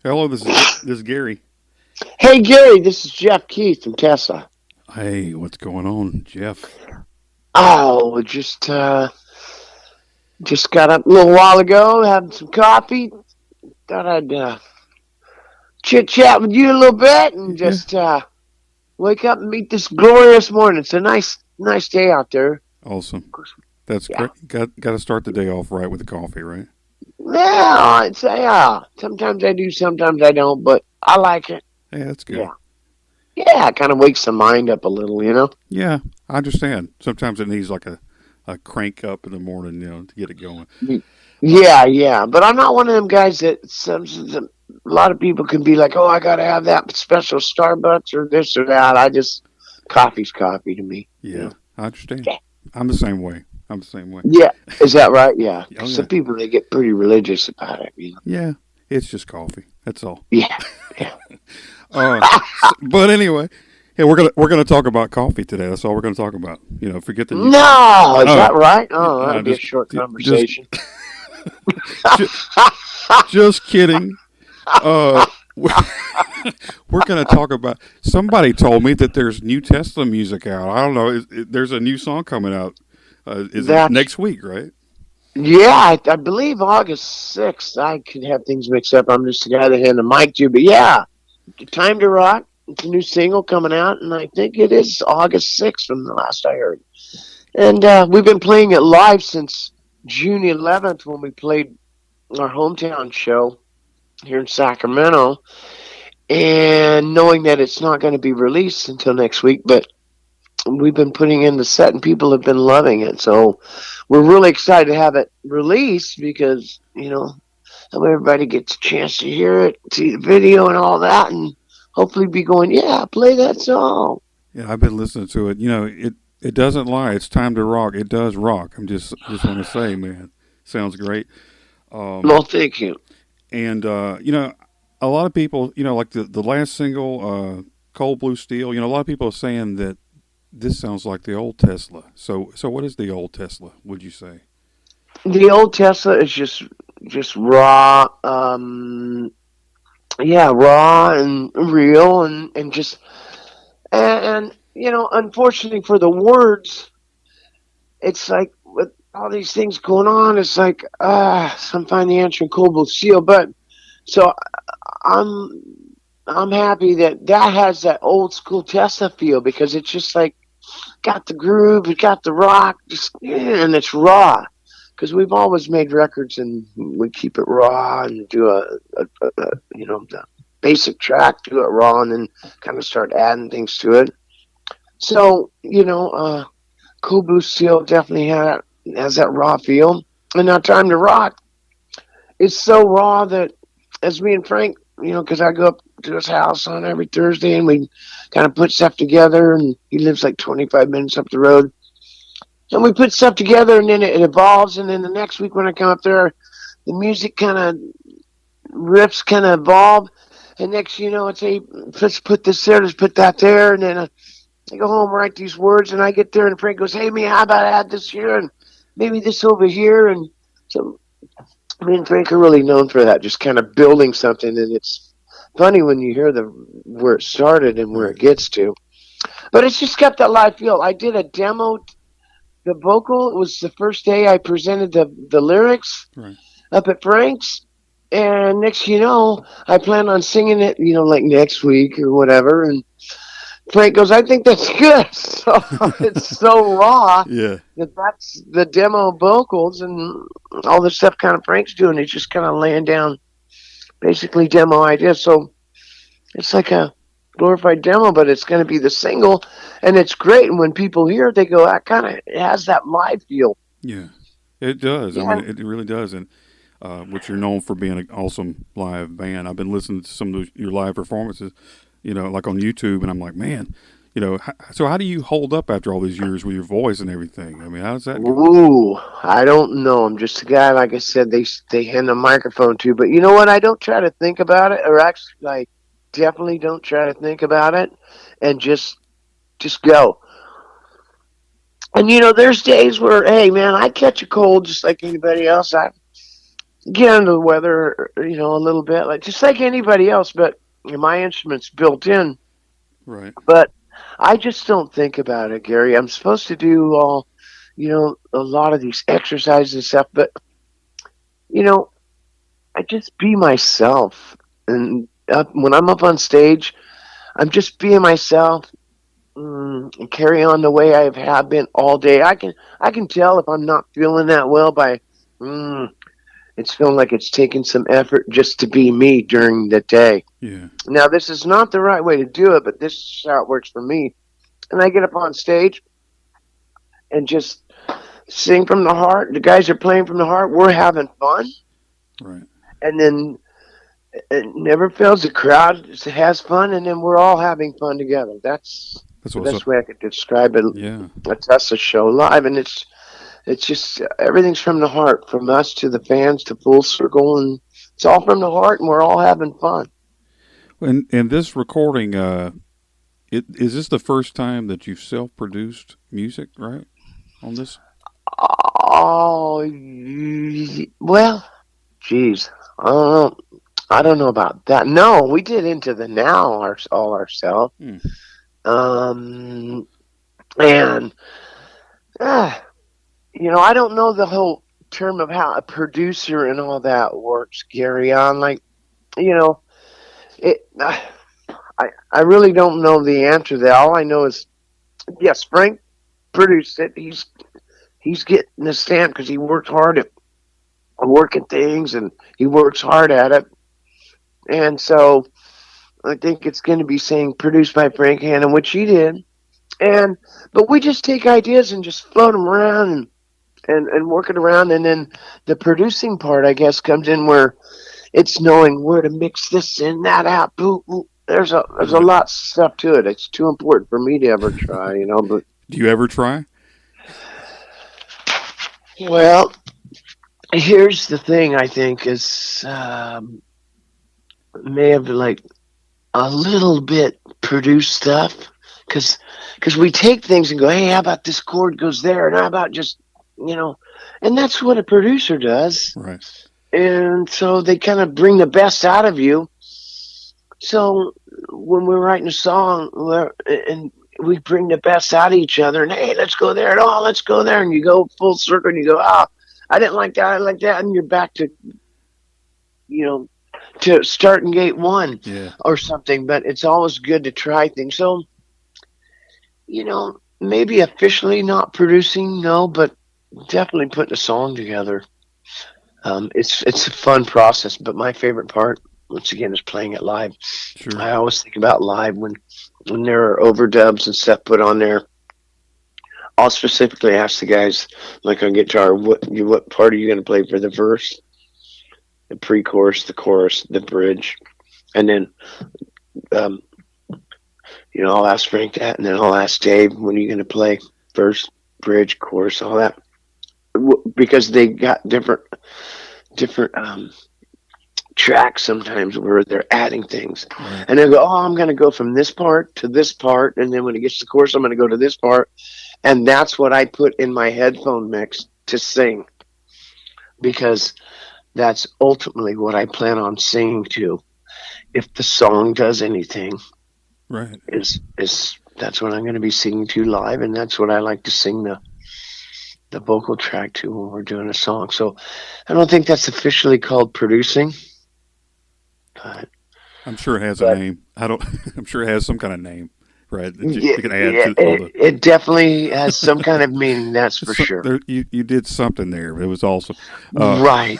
Hello, this is Gary. Hey Gary, this is Jeff Keith from Tesla. Hey, what's going on, Jeff? Oh, just got up a little while ago, having some coffee. Thought I'd chit chat with you a little bit and Yeah, just wake up and meet this glorious morning. It's a nice day out there. Of awesome. course, That's yeah. great. Got to start the day off right with the coffee, right? Yeah, yeah. Sometimes I do, sometimes I don't, but I like it. Hey, that's good. Yeah, yeah. It kind of wakes the mind up a little. Yeah, I understand. Sometimes it needs like a crank up in the morning, to get it going. Uh, Yeah, yeah, but I'm not one of them guys that a lot of people can be like, "Oh, I gotta have that special Starbucks or this or that." Coffee's coffee to me. You yeah, know. I understand. Yeah, I'm the same way. I'm the same way. yeah. Is that right? Yeah. Oh 'Cause yeah, some people they get pretty religious about it. yeah. It's just coffee. That's all. Yeah, yeah. But anyway, yeah, we're gonna talk about coffee today. That's all we're gonna talk about. Forget the new. No, is Oh, that right? Oh, that'll be a just short just conversation. just just kidding. Uh, we're going to talk about. Somebody told me that there's new Tesla music out. I don't know. There's a new song coming out. Is it That's next week? Right? Yeah, I believe August 6th. I could have things mixed up. I'm just the guy that hand the mic to, but yeah. Time to Rock. It's a new single coming out, and I think it is August 6th from the last I heard. And we've been playing it live since June 11th when we played our hometown show here in Sacramento. And knowing that it's not going to be released until next week, but we've been putting in the set and people have been loving it. So we're really excited to have it released because, everybody gets a chance to hear it, see the video and all that, and hopefully be going, yeah, play that song. Yeah, I've been listening to it. It doesn't lie. It's time to rock. It does rock. I'm just want to say, man, sounds great. Um, Well, thank you. and a lot of people, like the last single, Cold Blue Steel. A lot of people are saying that this sounds like the old Tesla. So what is the old Tesla? Would you say? The old Tesla is just raw, yeah, raw and real, and just and unfortunately for the words, it's like with all these things going on, it's like some find the answer in cold blue steel. But so I'm I'm happy that has that old school Tesla feel because it's just like got the groove, it got the rock, just and it's raw. Because we've always made records and we keep it raw and do the basic track, do it raw, and then kind of start adding things to it. So Cool Blue Steel definitely has that raw feel. And now Time to Rock is so raw that as me and Frank, because I go up to his house on every Thursday and we kind of put stuff together. And he lives like 25 minutes up the road. And we put stuff together and then it evolves. And then the next week when I come up there, the music kind of riffs kind of evolve. And next, it's hey, let's put this there, let's put that there. And then I go home, write these words, and I get there, and Frank goes, "Hey, man, how about I add this here and maybe this over here?" And so me and Frank are really known for that, just kind of building something. And it's funny when you hear the where it started and where Right. it gets to. But it's just got that live feel. I did a demo. The vocal it was the first day I presented the lyrics Right. up at Frank's. And next, I plan on singing it, like next week or whatever. And Frank goes, I think that's good. So it's so raw Yeah. that that's the demo vocals and all the stuff kind of Frank's doing. He's just kind of laying down basically demo ideas. So it's like a glorified demo, but it's going to be the single. And it's great. And when people hear it, they go, that kind of it has that live feel. Yeah. It does. I mean, Yeah. it really does. And which you're known for being an awesome live band. I've been listening to some of your live performances, like on YouTube, and I'm like, man, so how do you hold up after all these years with your voice and everything? I mean, how does that go? Ooh, I don't know. I'm just a guy, like I said, they hand a microphone to. But you know what? I don't try to think about it, or actually, I definitely don't try to think about it, and just go. And there's days where, hey, man, I catch a cold just like anybody else. get under the weather, a little bit, like just like anybody else. But my instrument's built in. Right. But I just don't think about it, Gary. I'm supposed to do all, a lot of these exercises and stuff, but you know, I just be myself. And when I'm up on stage, I'm just being myself, and carry on the way I have been all day. I can tell if I'm not feeling that well by, mm, it's feeling like it's taking some effort just to be me during the day. Yeah. Now, this is not the right way to do it, but this is how it works for me. And I get up on stage and just sing from the heart. The guys are playing from the heart. We're having fun, Right. and then it never fails. The crowd has fun, and then we're all having fun together. That's That's the what's up. best way I could describe it. Yeah. That's us a show live, and it's just everything's from the heart, from us to the fans to full circle, and it's all from the heart, and we're all having fun. And this recording, is this the first time that you've self-produced music, right? On this. Oh, well, geez, I don't know about that. No, we did Into the Now all ourselves. Hmm. Um, and uh, I don't know the whole term of how a producer and all that works, Gary. On like, you know, it. I really don't know the answer to that. All I know is, yes, Frank produced it. He's getting the stamp because he worked hard at working things, and he works hard at it. And so I think it's going to be saying produced by Frank Hannon, which he did. And but we just take ideas and just float them around and work it around, and then the producing part, I guess, comes in where it's knowing where to mix this in, that out. Boo, boo. There's a Right. lot of stuff to it. It's too important for me to ever try, But Do you ever try? well, here's the thing. I think is may have like a little bit produced stuff because we take things and go, hey, how about this chord goes there, and how about just you know, and that's what a producer does. Right. And so they kind of bring the best out of you. So when we're writing a song, and we bring the best out of each other, and hey, let's go there, and oh, let's go there, and you go full circle, and you go, ah, oh, I didn't like that, I like that, and you're back to you know to starting gate one Yeah. or something. But it's always good to try things. So maybe officially not producing, no, but definitely putting a song together. It's a fun process, but my favorite part, once again, is playing it live. Sure. I always think about live when there are overdubs and stuff put on there. I'll specifically ask the guys, like on guitar, what part are you going to play for the verse, the pre-chorus, the chorus, the bridge, and then um, I'll ask Frank that, and then I'll ask Dave, when are you going to play verse, bridge, chorus, all that, because they got different tracks sometimes where they're adding things. Right. And they go, oh, I'm going to go from this part to this part. And then when it gets to the chorus, I'm going to go to this part. And that's what I put in my headphone mix to sing, because that's ultimately what I plan on singing to. If the song does anything, Right. is that's what I'm going to be singing to live. And that's what I like to sing the vocal track to when we're doing a song. So I don't think that's officially called producing, but I'm sure it has a but name. I don't. I'm sure it has some kind of name, right? That yeah, you can add yeah, to all it, the. it definitely has some kind of meaning. That's for sure. You did something there. It was awesome. Uh, Right.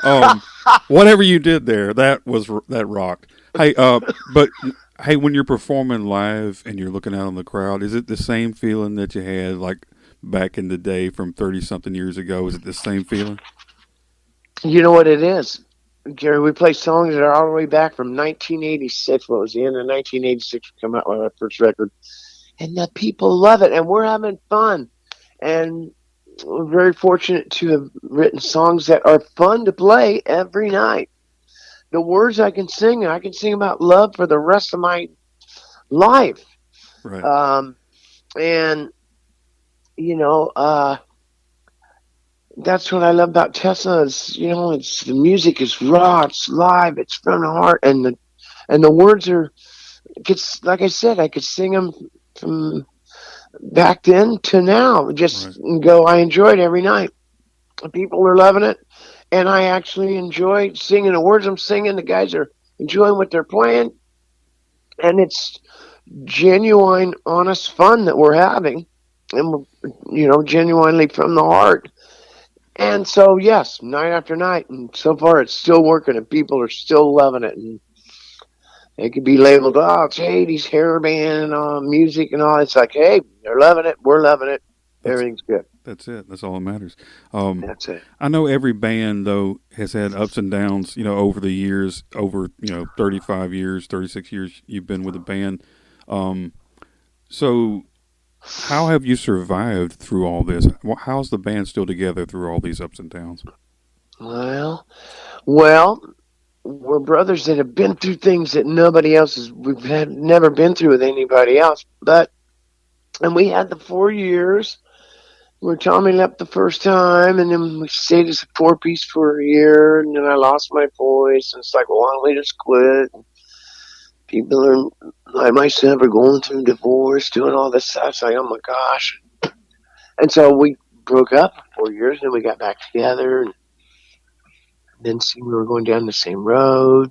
um, whatever you did there, that rocked. Hey, but hey, when you're performing live and you're looking out on the crowd, is it the same feeling that you had like back in the day from 30 something years ago? Is it the same feeling? You know what it is, Gary? We play songs that are all the way back from 1986. What was the end of 1986? We come out with our first record, and the people love it, and we're having fun, and we're very fortunate to have written songs that are fun to play every night. The words I can sing about love for the rest of my life. Right. And you know, that's what I love about Tesla. Is it's the music is raw, it's live, it's from the heart, and the words are. It's like I said, I could sing them from back then to now. Just Right. go. I enjoy it every night. People are loving it, and I actually enjoy singing the words I'm singing. The guys are enjoying what they're playing, and it's genuine, honest fun that we're having, and we're, genuinely from the heart. And so, yes, night after night, and so far it's still working, and people are still loving it. And it could be labeled, oh, it's 80s hair band music and all. It's like, hey, they're loving it, we're loving it, That's everything's good. that's it. That's all that matters. Um, That's it. I know every band though has had ups and downs. Over the years, over 35 years, 36 years you've been with a band. Um, so how have you survived through all this? How's the band still together through all these ups and downs? Well, well, we're brothers that have been through things that nobody else has. We've had never been through with anybody else. And we had the 4 years where Tommy left the first time, and then we stayed as a four-piece for a year, and then I lost my voice, and it's like, well, why don't we just quit? People are like myself are going through divorce, doing all this stuff. It's like, oh my gosh. And so we broke up for 4 years, and then we got back together, and then see we were going down the same road,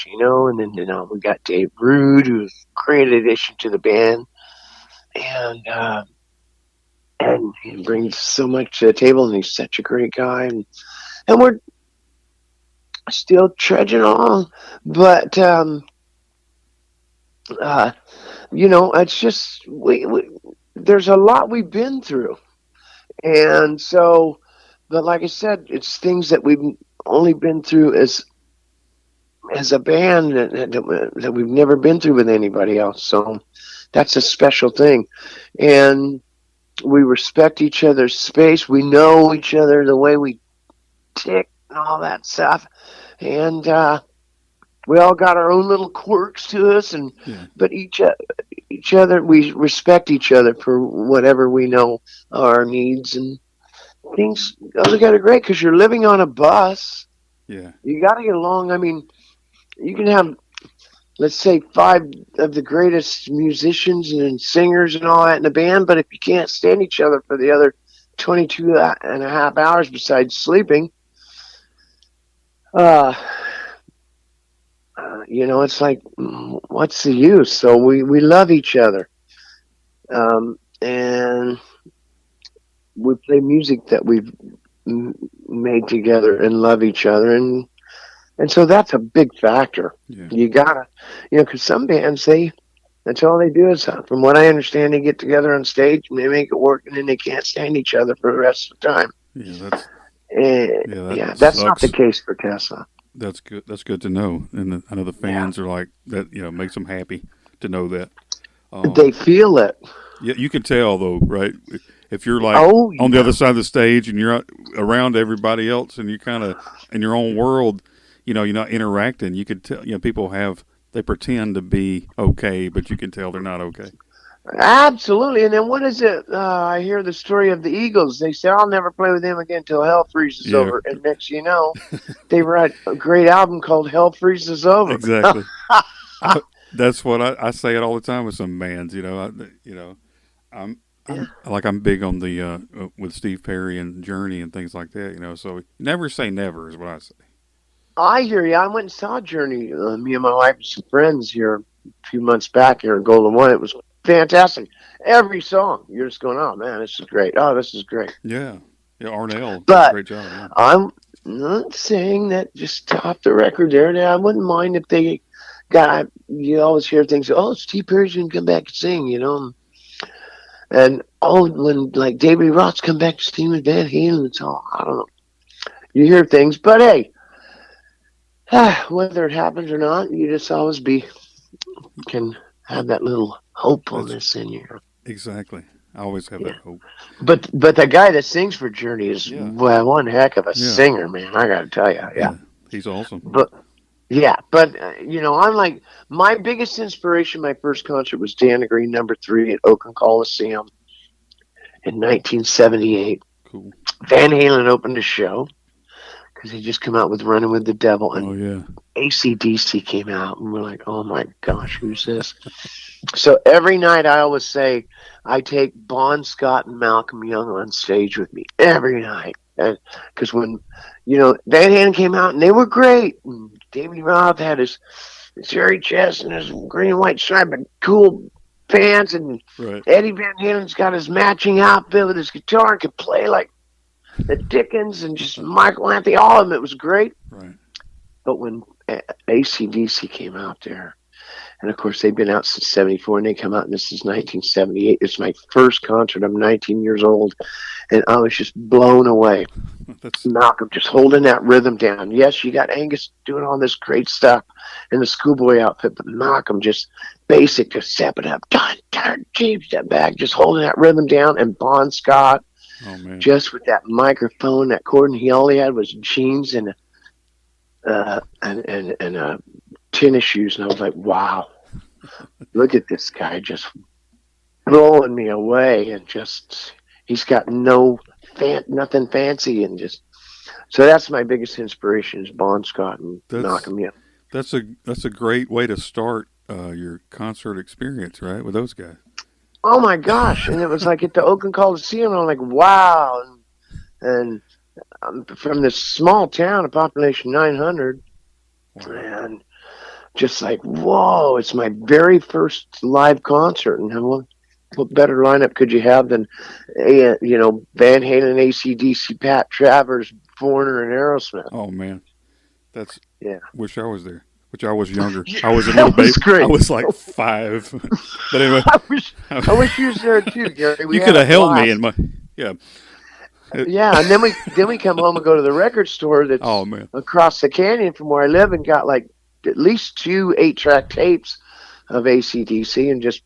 and then we got Dave Rude, who's a great addition to the band, and he brings so much to the table, and he's such a great guy, and we're still trudging along, but uh, it's just we there's a lot we've been through, and so, but like I said, it's things that we've only been through as a band that we've never been through with anybody else. So that's a special thing, and we respect each other's space. We know each other the way we tick and all that stuff, and we all got our own little quirks to us, Yeah, but each other we respect each other for whatever we know our needs, and things go together great because you're living on a bus. yeah, You got to get along. I mean, you can have, let's say, five of the greatest musicians and singers and all that in a band, but if you can't stand each other for the other 22 and a half hours besides sleeping, uh, it's like, what's the use? So we love each other. And we play music that we've made together and love each other. And so that's a big factor. yeah, You gotta, because some bands, that's all they do is, from what I understand, they get together on stage and they make it work, and then they can't stand each other for the rest of the time. yeah. That's yeah. That Yeah, that's not the sucks. case for Tesla. That's good. That's good to know. And I know the Yeah, fans are like that. Makes them happy to know that. they feel it. Yeah, you can tell though, right? If you're like Oh on the yeah, other side of the stage and you're around everybody else and you're kind of in your own world, you're not interacting. You could tell. People they pretend to be okay, but you can tell they're not okay. absolutely. And then what is it? I hear the story of the Eagles. They say I'll never play with them again until hell freezes Yeah, over. And next, they write a great album called Hell Freezes Over. exactly. I, that's what I say it all the time with some bands. I'm Yeah. I'm big on the with Steve Perry and Journey and things like that. So never say never is what I say. I hear you. I went and saw Journey. Me and my wife and some friends here a few months back here in Golden One. It was fantastic. Every song, you're just going, "Oh man, this is great. Oh, this is great." Yeah, yeah. Arnell did a But great job. Yeah, I'm not saying that just off the record there. Now, I wouldn't mind if they got. You always hear things. Oh, Steve Perry's gonna come back and sing. And when like David Roth's come back to sing with Van Halen, so I don't know. You hear things, but hey, whether it happens or not, you just always can have that little that's hopefulness in you. exactly. I always have Yeah. that hope. But the guy that sings for Journey is, Yeah, well, one heck of a yeah, singer, man. I got to tell you, yeah. yeah. He's awesome. But yeah, but I'm like, my biggest inspiration. My first concert was Dan Green #3 at Oakland Coliseum in 1978. Cool. Van Halen opened the show because he just come out with Running with the Devil, Oh and yeah. AC/DC came out, and we're like, oh my gosh, who's this? So every night I always say I take Bon Scott and Malcolm Young on stage with me every night. Because when, Van Halen came out and they were great. And David Roth had his hairy chest and his green and white striped cool pants. And Right. Eddie Van Halen's got his matching outfit with his guitar and could play like the Dickens and just Michael Anthony. All of them, it was great. Right. But when AC/DC came out there, and of course, they've been out since '74, and they come out, and this is 1978. It's my first concert. I'm 19 years old, and I was just blown away. That's Malcolm just holding that rhythm down. Yes, you got Angus doing all this great stuff in the schoolboy outfit, but Malcolm just basic, just step it up, dun, dun, cheap, step back, just holding that rhythm down. And Bon Scott, oh man. just with that microphone, that cord, and he all he had was jeans and tennis shoes, and I was like, wow, look at this guy just blowing me away, and just he's got nothing fancy, and just so that's my biggest inspiration is Bon Scott and That's Malcolm Young. that's a great way to start your concert experience, right? With those guys. Oh my gosh! And it was like at the Oakland Coliseum. I'm like, wow, and I'm from this small town, a population 900, Wow. and just like, whoa! It's my very first live concert, and what better lineup could you have than, Van Halen, AC/DC, Pat Travers, Foreigner, and Aerosmith? Oh man. That's Yeah, wish I was there. Which I was younger. I was a little that was baby. I great. was like 5. But anyway, I wish, I wish you was there too, Gary. We you had could a have held me in blast. my yeah. It- Yeah, and then we come home and go to the record store oh that's man. across the canyon from where I live, and got like at least two 8-track tapes of AC/DC, and just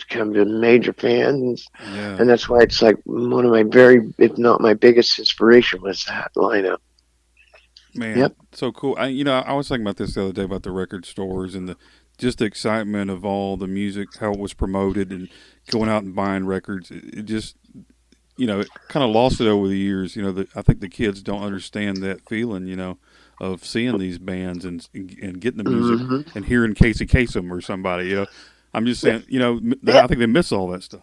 come to major fans, Yeah. and that's why it's like one of my very, if not my biggest inspiration was that lineup. Man, Yep. so cool. I was thinking about this the other day about the record stores and the just the excitement of all the music, how it was promoted, and going out and buying records. It just it kind of lost it over the years. I think the kids don't understand that feeling. Of seeing these bands and getting the music Hmm. and hearing Casey Kasem or somebody. I'm just Yeah. saying. Yeah. I think they miss all that stuff.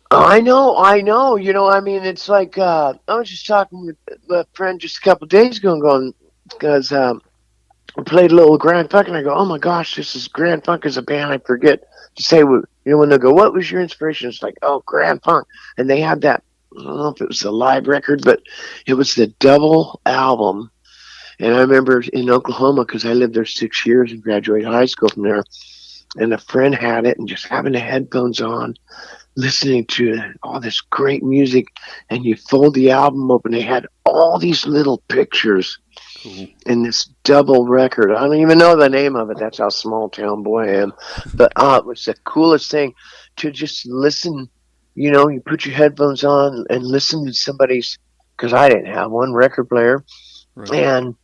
I know, I know. I mean, it's like I was just talking with a friend just a couple of days ago, and going because we played a little Grand Funk, and I go, "Oh my gosh, this is Grand Funk as a band." I forget to say what when they go, "What was your inspiration?" It's like, "Oh, Grand Funk," and they had that. I don't know if it was the live record, but it was the double album. And I remember in Oklahoma because I lived there 6 years and graduated high school from there. And a friend had it, and just having the headphones on, listening to all this great music, and you fold the album open. They had all these little pictures Cool. in this double record. I don't even know the name of it. That's how small town boy I am. But it was the coolest thing to just listen. You put your headphones on and listen to somebody's, because I didn't have one record player, Right. and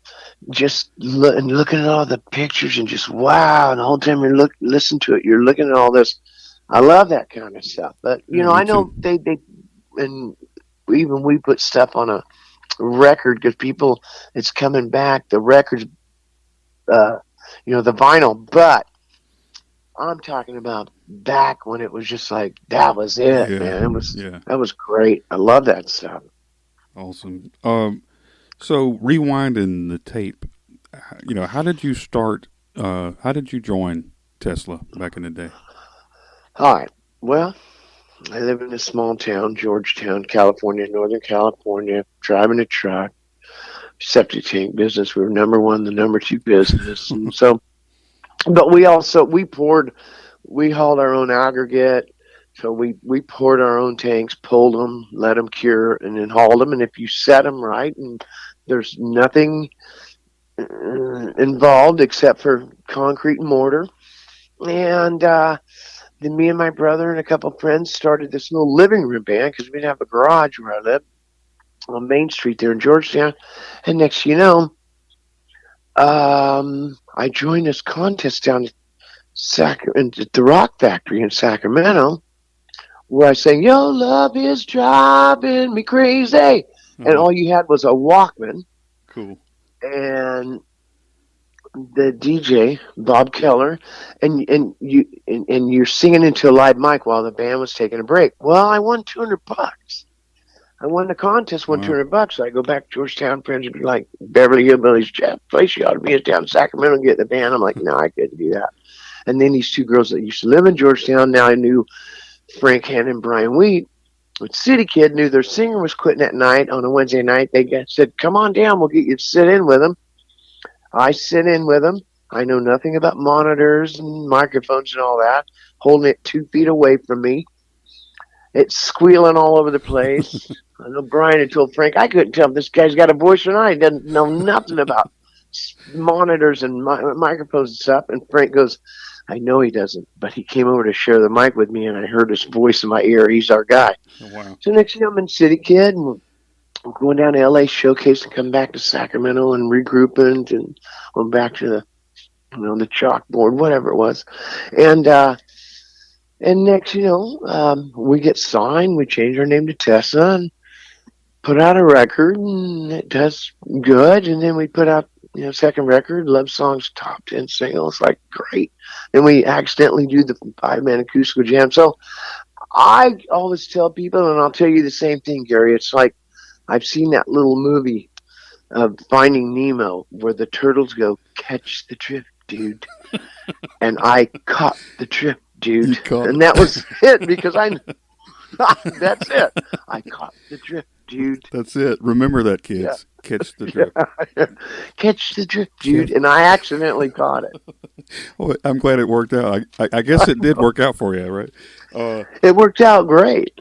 just and looking at all the pictures and just wow. And the whole time listen to it, you're looking at all this. I love that kind of stuff. But Yeah, me I too. know they and even we put stuff on a record because people, it's coming back. The records, uh, the vinyl. But I'm talking about back when it was just like that was it, Yeah. man. It was Yeah. that was great. I love that stuff. Awesome. So rewinding the tape, how did you start? How did you join Tesla back in the day? All right. Well, I live in a small town, Georgetown, California, Northern California, driving a truck, septic tank business. We were number one, the number two business. And so, but we hauled our own aggregate. So we poured our own tanks, pulled them, let them cure, and then hauled them. And if you set them right, and there's nothing involved except for concrete and mortar. And then me and my brother and a couple of friends started this little living room band because we didn't have a garage where I lived on Main Street there in Georgetown. And next, I joined this contest down at the Rock Factory in Sacramento, where I sang, "Your love is driving me crazy," Uh and huh. all you had was a Walkman Cool. and the DJ Bob Keller, and you're singing into a live mic while the band was taking a break. Well, I won $200. I won the contest, won Wow. $200. So I go back to Georgetown, friends would be like, Beverly Hillbillies, Jeff, place you ought to be in down in Sacramento and get the band. I'm like, no, I couldn't do that. And then these two girls that used to live in Georgetown, now I knew Frank Hannon and Brian Wheat. But City Kid knew their singer was quitting at night on a Wednesday night. Said, come on down, we'll get you to sit in with them. I sit in with them. I know nothing about monitors and microphones and all that. Holding it 2 feet away from me. It's squealing all over the place. I know Brian had told Frank I couldn't tell if this guy's got a voice or not. He doesn't know nothing about monitors and microphones and stuff. And Frank goes, I know he doesn't, but he came over to share the mic with me, and I heard his voice in my ear. He's our guy. Oh, wow. So next thing I'm in City Kid, and we're going down to LA showcase and come back to Sacramento and regrouping and going back to the chalkboard, whatever it was. And next, we get signed. We change our name to Tessa and put out a record, and it does good. And then we put out, second record, Love Songs top 10 single. It's like great. Then we accidentally do the 5-man acoustical jam. So I always tell people, and I'll tell you the same thing, Gary. It's like I've seen that little movie of Finding Nemo where the turtles go, catch the drift, dude. And I caught the drift, You dude. caught And it. that was it because that's it. I caught the drift, dude. That's it. Remember that, Yeah. kids. Catch the drift. Catch the drift, dude. Catch. And I accidentally caught it. Well, I'm glad it worked out. I guess it did work out for you, right? Uh, It worked out great.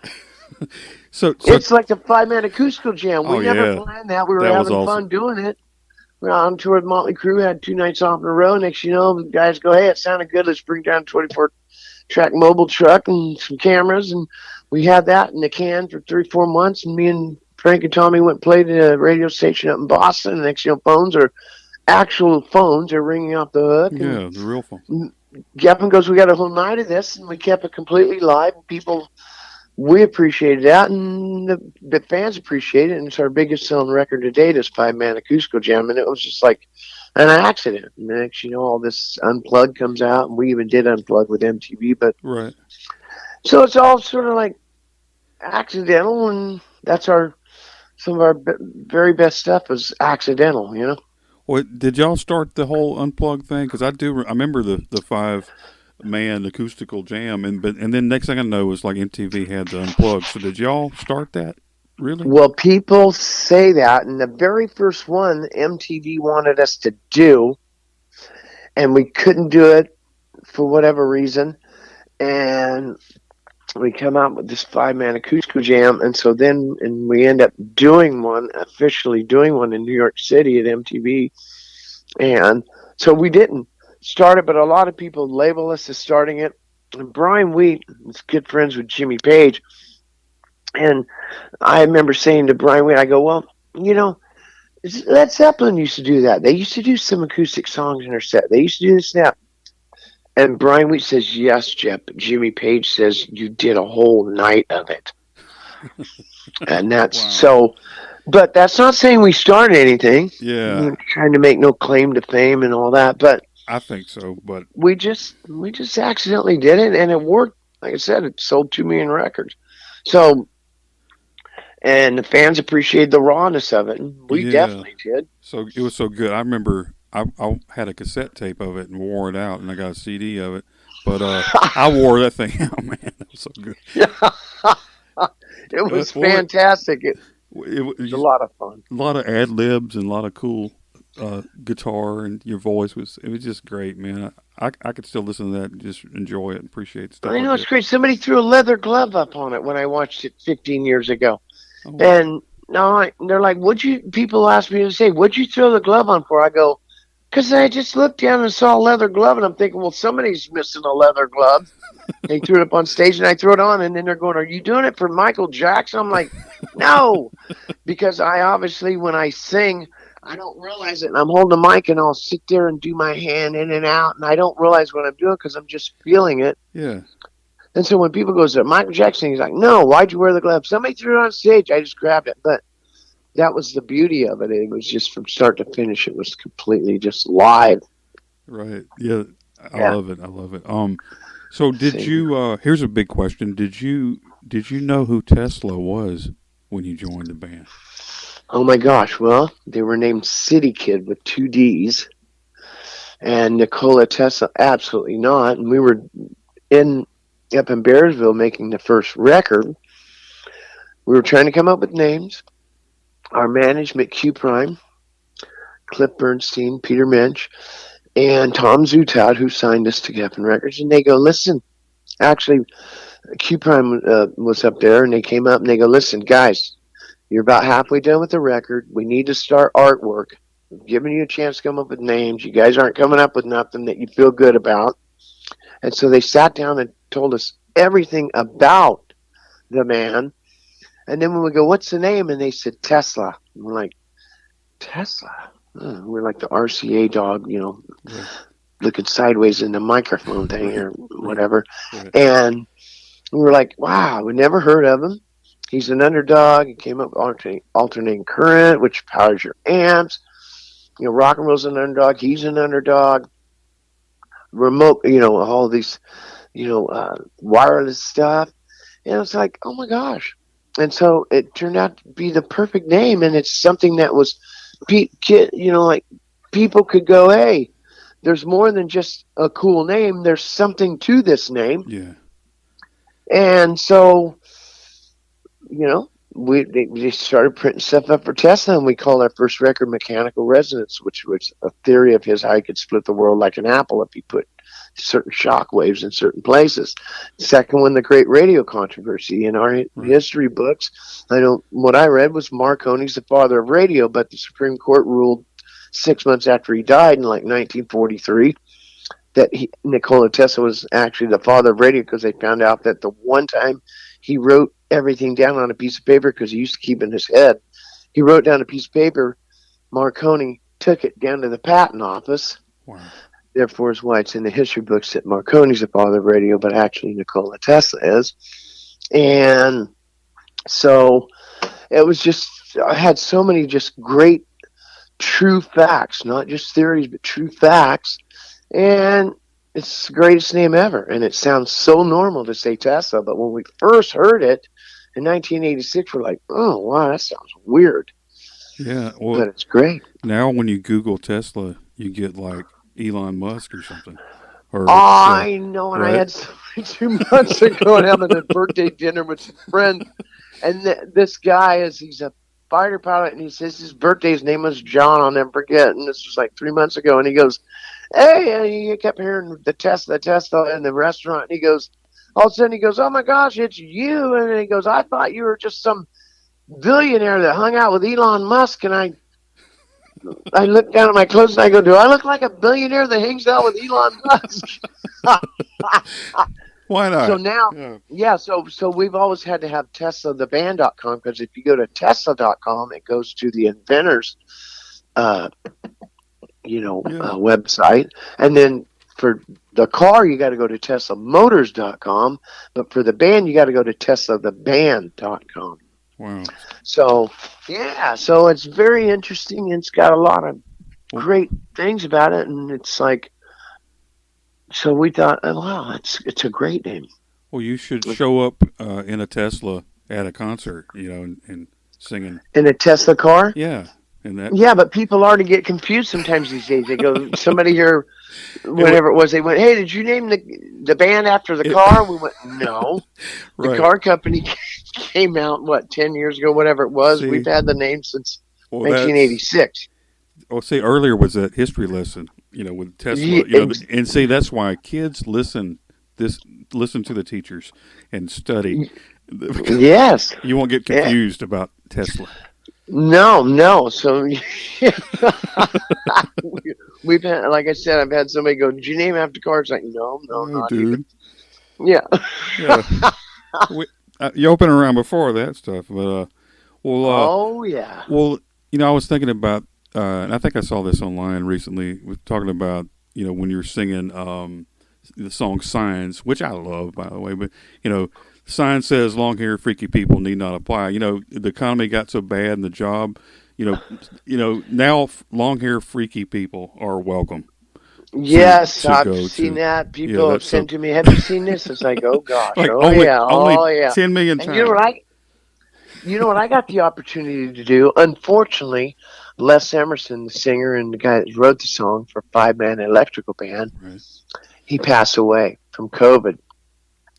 so, It's like the 5-man acoustical jam. oh We never yeah, planned that. We were that was having awesome. fun doing it. We were on tour with Motley Crue, had 2 nights off in a row. Next, the guys go, hey, it sounded good. Let's bring down a 24-track mobile truck and some cameras. And we had that in the can for 3-4 months. And me and Frank and Tommy went and played at a radio station up in Boston. And next, phones are actual phones are ringing off the hook. And Yeah, the real fun. Gavin goes, we got a whole night of this. And we kept it completely live. And we appreciated that, and the fans appreciate it. And it's our biggest selling record to date, is 5-man acoustical jam. And it was just like an accident. And next, all this Unplugged comes out, and we even did Unplugged with MTV. But Right. so it's all sort of like accidental, and that's some of our very best stuff is accidental. Well, did y'all start the whole unplugged thing? Because I remember the 5-man acoustical jam, and then next thing I know was like MTV had the unplugged. So did y'all start that? Really? Well, people say that, and the very first one MTV wanted us to do, and we couldn't do it for whatever reason. And we come out with this 5-man acoustical jam, and so then we end up officially doing one in New York City at MTV. And so we didn't start it, but a lot of people label us as starting it. And Brian Wheat is good friends with Jimmy Page, and I remember saying to Brian Wheat, I go, well, Led Zeppelin used to do that. They used to do some acoustic songs in their set. They used to do this now. And Brian Wheat says, yes, Jeff. But Jimmy Page says, you did a whole night of it. And that's Wow. so, but that's not saying we started anything. Yeah, Trying to make no claim to fame and all that. But I think so. But we just accidentally did it, and it worked. Like I said, it sold 2 million records. So, and the fans appreciated the rawness of it. And we yeah, definitely did. so it was so good. I remember I had a cassette tape of it and wore it out, and I got a CD of it. But I wore that thing out, man. That was so good. It was Well, fantastic. It it was a was lot of fun. a lot of ad libs and a lot of cool guitar, and your voice was just great, man. I could still listen to that and just enjoy it and appreciate stuff I like know it's that. great. Somebody threw a leather glove up on it when I watched it 15 years ago. Oh wow. And no, they're like, people ask me to say, what'd you throw the glove on for? I go, because I just looked down and saw a leather glove, and I'm thinking, well, somebody's missing a leather glove. They threw it up on stage, and I threw it on, and then they're going, are you doing it for Michael Jackson? I'm like, no, because I obviously, when I sing, I don't realize it, and I'm holding the mic, and I'll sit there and do my hand in and out, and I don't realize what I'm doing because I'm just feeling it. Yeah. And so when people go to Michael Jackson, he's like, no, why'd you wear the glove? Somebody threw it on stage. I just grabbed it. But that was the beauty of it. It was just from start to finish. It was completely just live. Right. Yeah. I Yeah. love it. I love it. So did Same here. you? Here's a big question. Did you know who Tesla was when you joined the band? Oh my gosh. Well, they were named City Kid with two D's. And Nikola Tesla, absolutely not. And we were in up in Bearsville making the first record. We were trying to come up with names. Our management, Q Prime, Cliff Bernstein, Peter Mensch, and Tom Zutaut, who signed us to Geffen Records, and they go, listen, actually, Q Prime was up there, and they came up and they go, listen, guys, you're about halfway done with the record. We need to start artwork. We've given you a chance to come up with names. You guys aren't coming up with nothing that you feel good about. And so they sat down and told us everything about the man. And then when we go, what's the name? And they said Tesla. And we're like, Tesla? We're like the RCA dog, Right. looking sideways in the microphone thing Right. or Right. whatever. Right. And we were like, wow, we never heard of him. He's an underdog. He came up with alternating current, which powers your amps. Rock and roll's an underdog. He's an underdog. Remote, all these, wireless stuff. And it's like, oh my gosh. And so it turned out to be the perfect name. And it's something that was, like people could go, hey, there's more than just a cool name. There's something to this name. Yeah. And so, they started printing stuff up for Tesla, and we called our first record Mechanical Resonance, which was a theory of his how he could split the world like an apple if he put certain shock waves in certain places. Second one, the Great Radio Controversy. In our Right. history books, what I read was Marconi's the father of radio, but the Supreme Court ruled 6 months after he died in like 1943 that Nikola Tesla was actually the father of radio because they found out that the one time he wrote everything down on a piece of paper because he used to keep in his head. He wrote down a piece of paper. Marconi took it down to the patent office. Wow. Therefore, is why it's in the history books that Marconi's the father of radio, but actually Nikola Tesla is. And so it was just, I had so many just great true facts, not just theories, but true facts. And it's the greatest name ever. And it sounds so normal to say Tesla, but when we first heard it in 1986, we're like, oh, wow, that sounds weird. Yeah. Well, But it's great. now when you Google Tesla, you get like Elon Musk or something, Oh, or I know. And I right. had somebody 2 months ago having a birthday dinner with some friends. And this guy he's a fighter pilot, and he says his birthday, his name was John, I'll never forget. And this was like 3 months ago. And he goes, hey, and he kept hearing the Tesla in the restaurant. And he goes, all of a sudden he goes, oh my gosh, it's you. And then he goes, I thought you were just some billionaire that hung out with Elon Musk. And I look down at my clothes and I go, do I look like a billionaire that hangs out with Elon Musk? Why So not? now, Yeah. yeah, so we've always had to have TeslaTheBand.com because if you go to Tesla.com, it goes to the inventors, uh, Yeah. website. And then for the car, you got to go to TeslaMotors.com. But for the band, you got to go to TeslaTheBand.com. Wow. So, yeah, so it's very interesting. It's got a lot of Well, great things about it. And it's like, so we thought, oh, wow, it's a great name. well, you should show up in a Tesla at a concert, and singing. In a Tesla car? Yeah, and that Yeah, but people already get confused sometimes these days. They go, somebody here, it would whatever it was, they went, hey, did you name the band after the it car? We went, no. The right. car company came out, 10 years ago, whatever it was. We've See, had the name since well, that's 1986. see earlier was that history lesson, with Tesla, Ye- ex- and see that's why kids listen to the teachers and study. yes. You won't get Yeah. confused about Tesla. No. So we've had, like I said, I've had somebody go, did you name after cars? Like, no, No, not even. dude. Yeah. Yeah, you open around before that stuff, but well, Oh, yeah. well, I was thinking about, and I think I saw this online recently, with talking about when you're singing the song "Signs," which I love, by the way. But you know, sign says long-haired freaky people need not apply. You know, the economy got so bad in the job. Now long-haired freaky people are welcome Yes, to I've go seen to. that. Yeah, People have that's so said to me, "Have you seen this?" It's like, "Oh gosh, like oh only yeah, only oh yeah." 10 million And you know what times. I got the opportunity to do. Unfortunately, Les Emerson, the singer and the guy that wrote the song for Five Man Electrical Band, Right. he passed away from COVID.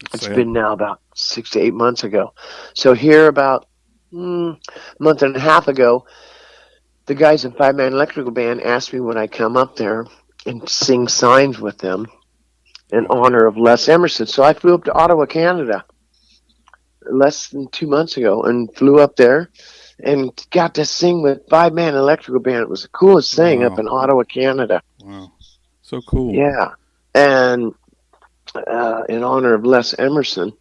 That's It's sad. been now about 6 to 8 months ago. So here about a month and a half ago, the guys in Five Man Electrical Band asked me would I come up there and sing signs with them in Wow. honor of Les Emerson. So I flew up to Ottawa, Canada, less than 2 months ago, and flew up there and got to sing with Five Man Electrical Band. It was the coolest thing up Wow. in Ottawa, Canada. Wow. So cool. Yeah, and in honor of Les Emerson,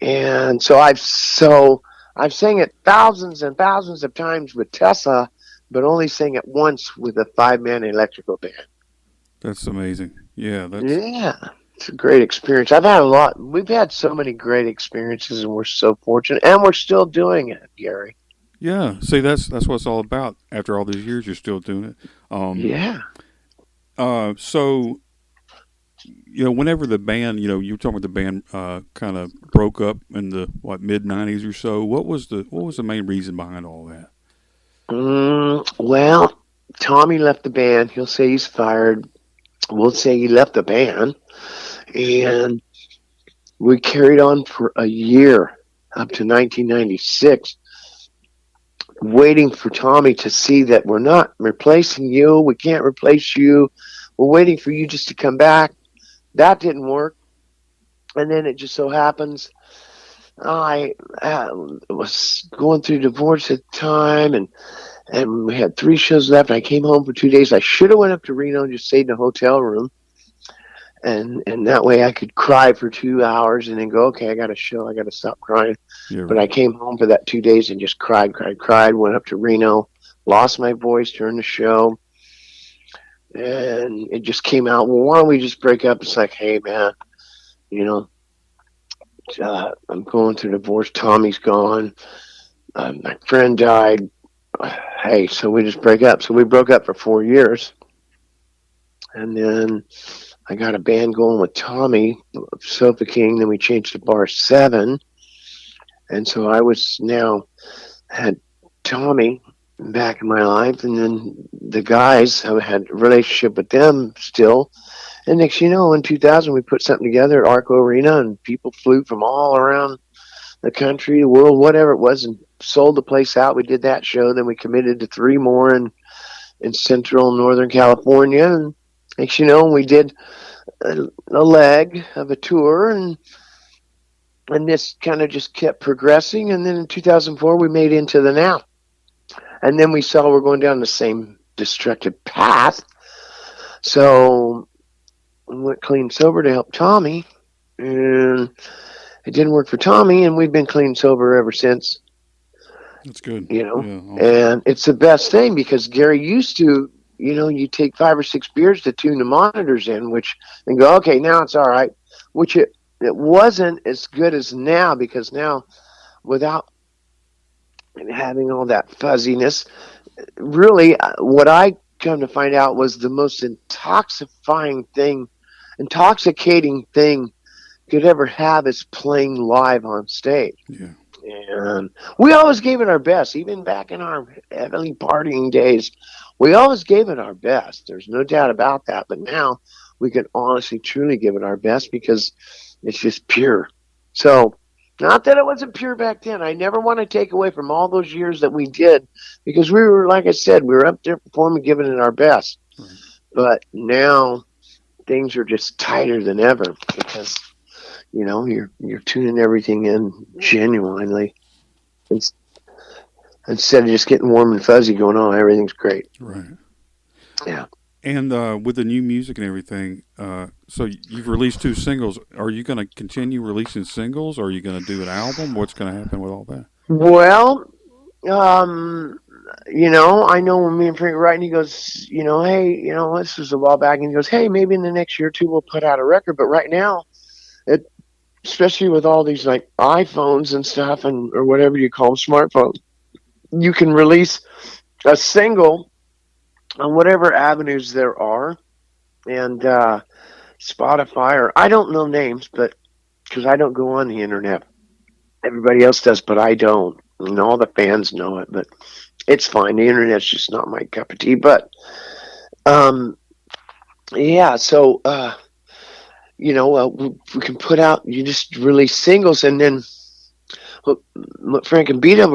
and I've sang it thousands and thousands of times with Tessa, but only sang it once with a Five Man Electrical Band. That's amazing. Yeah, that's Yeah, it's a great experience. I've had a lot. We've had so many great experiences, and we're so fortunate, and we're still doing it, Gary. yeah. See, that's what it's all about. After all these years, you're still doing it. Um, Yeah. so whenever the band, you were talking about the band kind of broke up in the mid '90s or so. What was the main reason behind all that? Well, Tommy left the band. He'll say he's fired. We'll say he left the band, and we carried on for a year up to 1996, waiting for Tommy to see that we're not replacing you. We can't replace you. We're waiting for you just to come back. That didn't work. And then it just so happens I was going through divorce at the time, and we had 3 shows left. I came home for 2 days. I should have went up to Reno and just stayed in a hotel room, and that way I could cry for 2 hours and then go, okay, I got a show. I got to stop crying. Yeah, But I right. came home for that 2 days and just cried, cried, cried. Went up to Reno, lost my voice during the show, and it just came out. Well, why don't we just break up? It's like, hey man, you know, I'm going through divorce. Tommy's gone. My friend died. Hey, so we just break up. So we broke up for 4 years, and then I got a band going with Tommy, Sofa King. Then we changed to Bar 7, and so I was now had Tommy back in my life, and then the guys I had a relationship with them still. And next, in 2000, we put something together at Arco Arena, and people flew from all around the country, the world, whatever it was, and sold the place out. We did that show. Then we committed to 3 more in Central and Northern California. And next, we did a leg of a tour, and this kind of just kept progressing. And then in 2004, we made Into the Now. And then we saw we're going down the same destructive path. So we went clean sober to help Tommy. And it didn't work for Tommy, and we've been clean sober ever since. That's good. you know, Yeah, awesome. and it's the best thing because Gary used to, you take 5 or 6 beers to tune the monitors in, which and go, okay, now it's all right, which it wasn't as good as now because now without having all that fuzziness, really, what I come to find out was the most intoxicating thing could ever have is playing live on stage. Yeah. And we always gave it our best, even back in our heavily partying days. We always gave it our best. There's no doubt about that. But now we can honestly, truly give it our best because it's just pure. So, not that it wasn't pure back then. I never want to take away from all those years that we did because we were, like I said, we were up there performing, giving it our best. Right. But now things are just tighter than ever because you're tuning everything in genuinely instead of just getting warm and fuzzy going on. Everything's great. Right. Yeah. And with the new music and everything, so you've released 2 singles. Are you going to continue releasing singles? Or are you going to do an album? What's going to happen with all that? Well, um, I know when me and Frank were writing, he goes, hey, this was a while back, and he goes, hey, maybe in the next year or two we'll put out a record. But right now, it, especially with all these like iPhones and stuff, and or whatever you call them, smartphones, you can release a single on whatever avenues there are, and Spotify, or I don't know names, but because I don't go on the internet, everybody else does, but I don't. And all the fans know it, but it's fine. The internet's just not my cup of tea. But um, yeah, so we can put out. You just release singles, and then what Frank and Beta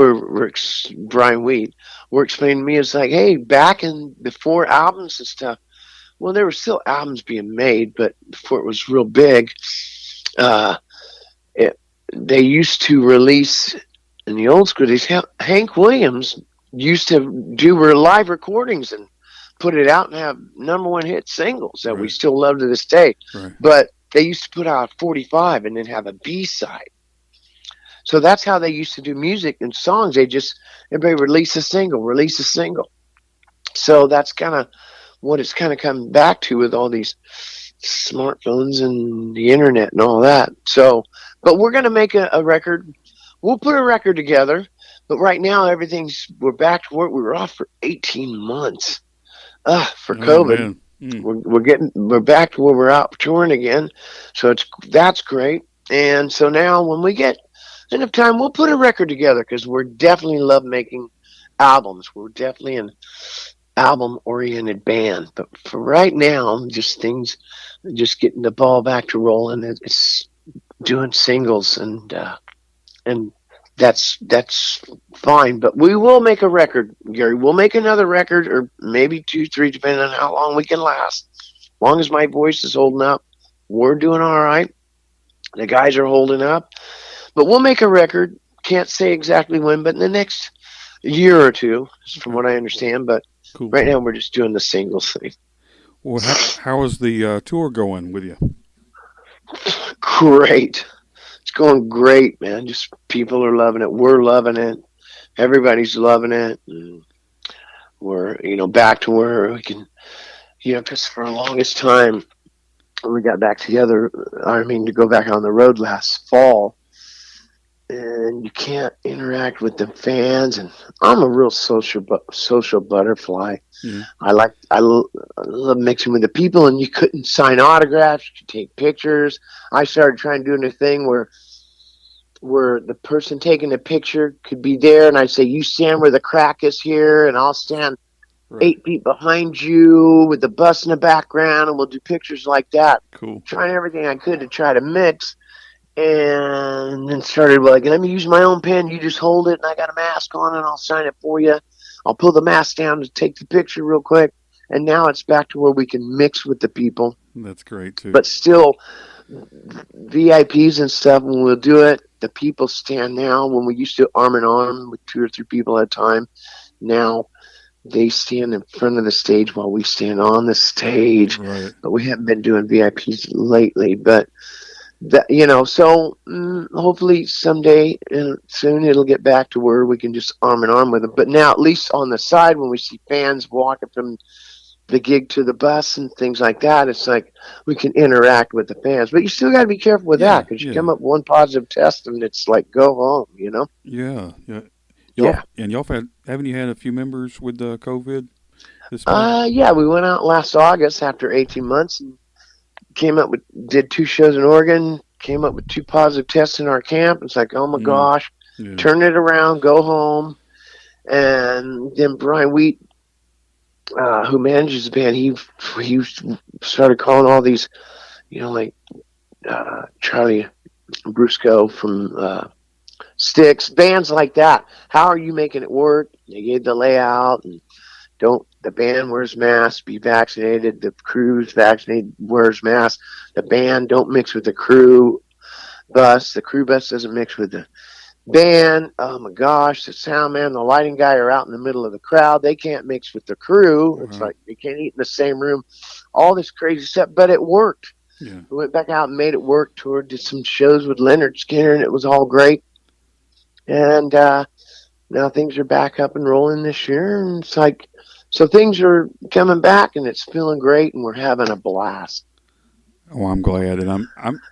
Brian Wheat were explaining to me is like, hey, back in before albums and stuff. Well, there were still albums being made, but before it was real big, uh, it, they used to release in the old school days. Hank Williams used to do live recordings and put it out and have number one hit singles that we Right. still love to this day. Right. But they used to put out 45 and then have a B side. So that's how they used to do music and songs. Everybody release a single. So that's kind of what it's kind of come back to with all these smartphones and the internet and all that. So, but we're going to make a record. We'll put a record together. But right now, we're back to work. We were off for 18 months for Oh COVID. man. Mm. We're back to where we're out touring again. So that's great. And so now when we get enough time, we'll put a record together because we're definitely love making albums. We're definitely an album oriented band. But for right now, just getting the ball back to rolling. It's doing singles and that's fine. But we will make a record, Gary. We'll make another record, or maybe two, three, depending on how long we can last. As long as my voice is holding up, we're doing all right. The guys are holding up. But we'll make a record. Can't say exactly when, but in the next year or two, from Okay. what I understand. But Cool. right now, Cool. we're just doing the singles thing. Well, how is the tour going with you? Great. It's going great, man. Just people are loving it. We're loving it. Everybody's loving it. And we're, back to where we can, because for the longest time, when we got back together, I mean, to go back on the road last fall, and you can't interact with the fans. And I'm a real social butterfly. Yeah. I love mixing with the people, and you couldn't sign autographs, you could take pictures. I started trying doing a thing where the person taking the picture could be there, and I'd say, you stand where the crack is here, and I'll stand Right. 8 feet behind you with the bus in the background, and we'll do pictures like that. Cool. Trying everything I could to try to mix, and then started like, let me use my own pen. You just hold it, and I got a mask on, and I'll sign it for you. I'll pull the mask down to take the picture real quick. And now it's back to where we can mix with the people, That's great too. but still VIPs and stuff. When we'll do it, the people stand now. When we used to arm in arm with 2 or 3 people at a time, now they stand in front of the stage while we stand on the stage. Right. But we haven't been doing VIPs lately. But so hopefully someday soon it'll get back to where we can just arm in arm with them. But now, at least on the side, when we see fans walking from the gig to the bus and things like that, it's like we can interact with the fans. But you still got to be careful with Yeah. that because you Yeah. come up with one positive test and it's like go home. Yeah. Yeah. Yeah. Haven't you had a few members with COVID this month? Yeah. We went out last August after 18 months and did 2 shows in Oregon. Came up with 2 positive tests in our camp. It's like, oh my Mm. gosh, Yeah. turn it around, go home. And then Brian Wheat, who manages the band, he started calling all these, like Charlie Brusco from Styx, bands like that. How are you making it work? They gave the layout, and the band wears masks, be vaccinated. The crew's vaccinated, wears masks. The band don't mix with the crew bus. The crew bus doesn't mix with the band. Oh my gosh, the sound man, the lighting guy are out in the middle of the crowd. They can't mix with the crew. It's Wow. like they can't eat in the same room. All this crazy stuff, but it worked. Yeah. We went back out and made it work. Toured, did some shows with Leonard Skinner, and it was all great. And now things are back up and rolling this year, and it's like, so things are coming back, and it's feeling great, and we're having a blast. Oh, I'm glad, and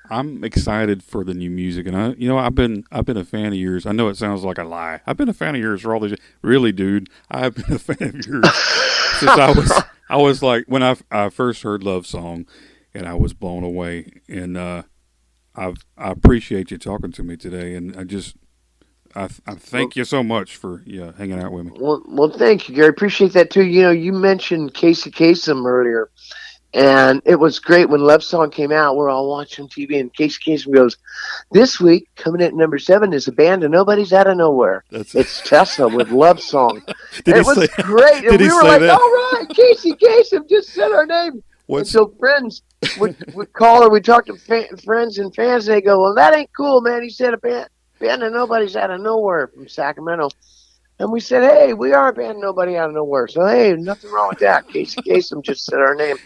I'm excited for the new music. And I've been a fan of yours. I know it sounds like a lie. I've been a fan of yours for all these. Really, dude, I've been a fan of yours since I was like when I first heard Love Song, and I was blown away. And I appreciate you talking to me today, and I well, thank you so much for hanging out with me. well, thank you, Gary. Appreciate that too. You know, you mentioned Casey Kasem earlier, and it was great when Love Song came out. We're all watching TV, and Casey Kasem goes, "This week, coming in at number 7 is a band of nobody's out of nowhere. That's It's Tesla with Love Song." did he It say? was great, and Did he we were say like, "All that? right, Casey Kasem just said our name." And What's so friends would call her. We talked to friends and fans, and they go, "Well, that ain't cool, man." He said a band of nobody's out of nowhere from Sacramento. And we said, "Hey, we are a band of nobody out of nowhere. So, hey, nothing wrong with that." Casey Kasem just said our name.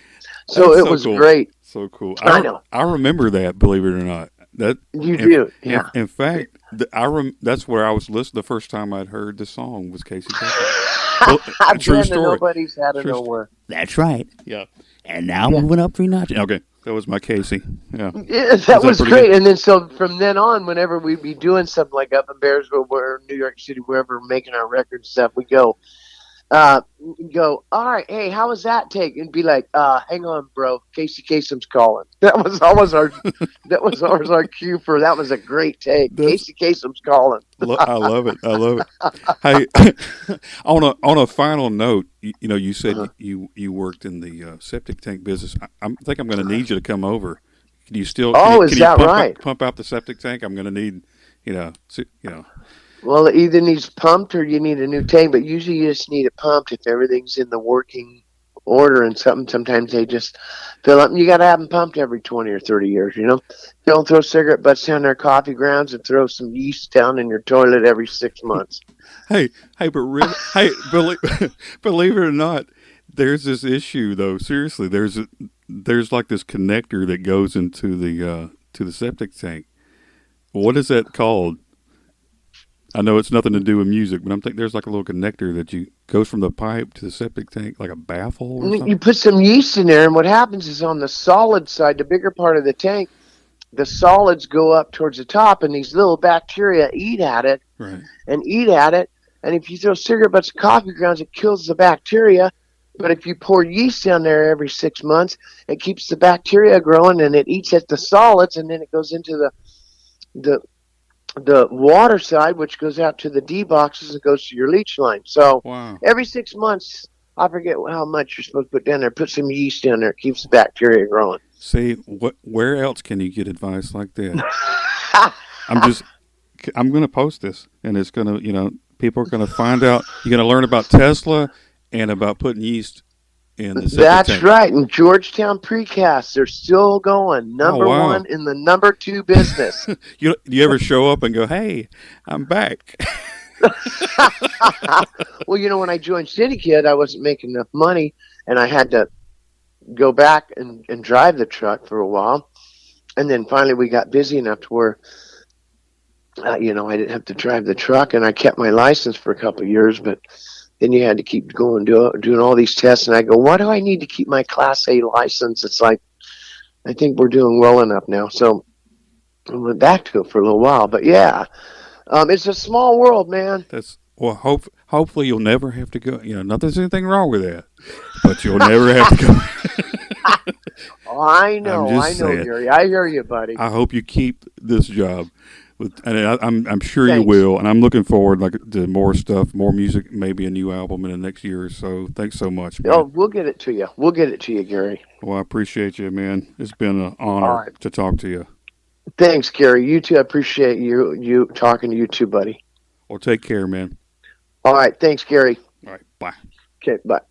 So That's it so was cool. great. So cool. I know. I remember that. Believe it or not, that You in, do. Yeah. in fact, that's where I was listening the first time I'd heard the song was Casey Kasem. Well, A a true band of story. nobody's out of True. nowhere. That's right. Yeah. And now Yeah. moving up 3 notches. Okay, that was my Casey. Yeah. Yeah, Was that that was pretty great. good? And then so from then on, whenever we'd be doing something like up in Bearsville or New York City, wherever, making our record stuff, we go, "All right, hey, how was that take?" And be like, "Hang on, bro, Casey Kasem's calling." That was our cue for that was a great take. That's Casey Kasem's calling. I love it. I love it. Hey, on a final note, you said Uh-huh. you worked in the septic tank business. I think I'm going to need you to come over. Can you still Oh, can is you that right? pump out the septic tank? I'm going to need Well, it either needs pumped or you need a new tank, but usually you just need it pumped if everything's in the working order and something. Sometimes they just fill up and you got to have them pumped every 20 or 30 years, you know? Don't throw cigarette butts down their coffee grounds and throw some yeast down in your toilet every 6 months. hey, but really, hey, believe it or not, there's this issue though. Seriously, there's like this connector that goes into the to the septic tank. What is that called? I know it's nothing to do with music, but I'm thinking there's like a little connector that you goes from the pipe to the septic tank, like a baffle or You something. put some yeast in there, and what happens is on the solid side, the bigger part of the tank, the solids go up towards the top, and these little bacteria eat at it Right. and eat at it. And if you throw cigarette butts and coffee grounds, it kills the bacteria. But if you pour yeast down there every 6 months, it keeps the bacteria growing and it eats at the solids, and then it goes into the the water side, which goes out to the D boxes and goes to your leach line. So Wow. every 6 months, I forget how much you're supposed to put down there. Put some yeast down there, it keeps the bacteria growing. See what? Where else can you get advice like that? I'm just. I'm going to post this, and it's going to. People are going to find out. You're going to learn about Tesla and about putting yeast in the septic That's tank. right. In Georgetown Precast, they're still going. Oh Number wow. one in the number 2 business. You ever show up and go, "Hey, I'm back"? Well, when I joined City Kid, I wasn't making enough money, and I had to go back and drive the truck for a while. And then finally, we got busy enough to where, I didn't have to drive the truck, and I kept my license for a couple of years. But then you had to keep going, doing all these tests. And I go, why do I need to keep my Class A license? It's like, I think we're doing well enough now. So I went back to it for a little while. But yeah, it's a small world, man. That's well. Hopefully, you'll never have to go. Not there's anything wrong with that, but you'll never have to go. Oh, I I'm know, just saying. Gary. I hear you, buddy. I hope you keep this job. And I'm sure you Thanks. will, and I'm looking forward to more stuff, more music, maybe a new album in the next year or so. Thanks so much, Oh, man. we'll get it to you. We'll get it to you, Gary. Well, I appreciate you, man. It's been an All honor right. to talk to you. Thanks, Gary. You too. I appreciate you talking to you too, buddy. Well, take care, man. All right. Thanks, Gary. All right, bye. Okay, bye.